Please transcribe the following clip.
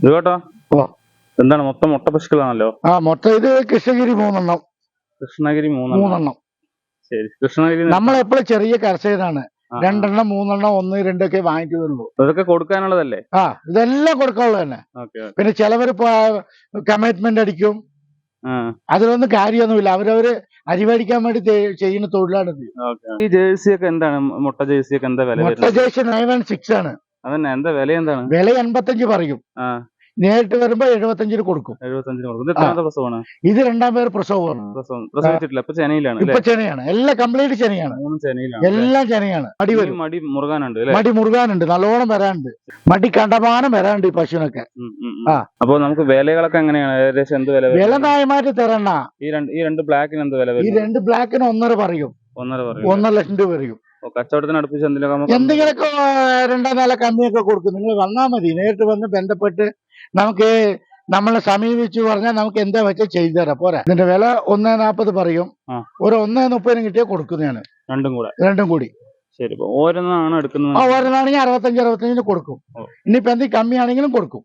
ഇതുകേട്ടോ ഓ എന്താണ് മൊത്തം മുട്ട പശുക്കളാണല്ലോ? മൊത്തം ഇത് കൃഷ്ണഗിരി 3 കൃഷ്ണഗിരി 3 ശരി. കൃഷ്ണഗിരി നമ്മളെപ്പോഴും ചെറിയ കർഷകരാണ്. 2 3 1 2 ഒക്കെ വാങ്ങിക്കുന്നുള്ളൂ. ഇതൊക്കെ കൊടുക്കാനുള്ളതല്ലേ? ഇതെല്ലാം കൊടുക്കാനുള്ളത് തന്നെ. പിന്നെ ചിലവര് കമ്മിറ്റ്മെന്റ് അടിക്കും. അതിലൊന്നും കാര്യമൊന്നുമില്ല. അവരവര് അരി മേടിക്കാൻ വേണ്ടി ചെയ്യുന്ന തൊഴിലാണ്. ഈ ജേഴ്സി ഒക്കെ എന്താണ്? മുട്ട ജേഴ്സി ഒക്കെ എന്താ വില? മുട്ട ജേഴ്സി 916 ആണ്. അതന്നെ, എന്താ വില? എന്താണ് വില? 85 പറയും. നേരിട്ട് വരുമ്പോ 75 കൊടുക്കും. 75 കൊടുക്കും. ഇത് എത്രാമത്തെ പ്രസവമാണ്? ഇത് 2ാം പേര് പ്രസവമാണ്. പ്രസവിച്ചിട്ടില്ല, ഇപ്പൊ ചെനയിലാണ്. ഇപ്പൊ ചെനയാണ്, എല്ലാം കംപ്ലീറ്റ് ചെനയാണ്. എല്ലാം ചെനയാണ്. മടി മുറുകാനുണ്ട്. മടി മുറുകാനുണ്ട്, നല്ലോണം വരാനുണ്ട്. മടി കണ്ടമാനം വരാനുണ്ട് ഈ പശുവിനൊക്കെ. അപ്പൊ നമുക്ക് വിലകളൊക്കെ എങ്ങനെയാണ്? ഏകദേശം എന്ത് വില? വില ന്യായമായിട്ട് തരണ. ഈ രണ്ട് ബ്ലാക്കിന് എന്ത് വില? ഈ 2 ബ്ലാക്കിന് 1.5 പറയും. 1.5 ലക്ഷം രൂപ പറയും. കച്ചവടത്തിന് അടുപ്പിച്ച് എന്തെങ്കിലുമൊക്കെ 2 നില കമ്മിയൊക്കെ കൊടുക്കും. നിങ്ങൾ വന്നാൽ മതി, നേരിട്ട് വന്ന് ബന്ധപ്പെട്ട് നമുക്ക് നമ്മളെ സമീപിച്ചു പറഞ്ഞാൽ നമുക്ക് എന്താ വെച്ചാൽ ചെയ്തു തരാം. പോരാ. ഇതിന്റെ വില 1.40 പറയും. ഒരു 1.30 കിട്ടിയാൽ കൊടുക്കുന്നതാണ്. രണ്ടും കൂടി. ശരി. ഓരോന്നാണ് എടുക്കുന്നത്. ഓരോന്നാണെങ്കിൽ 65 65 കൊടുക്കും. ഇനിയിപ്പോ എന്തെങ്കിലും കമ്മിയാണെങ്കിലും കൊടുക്കും.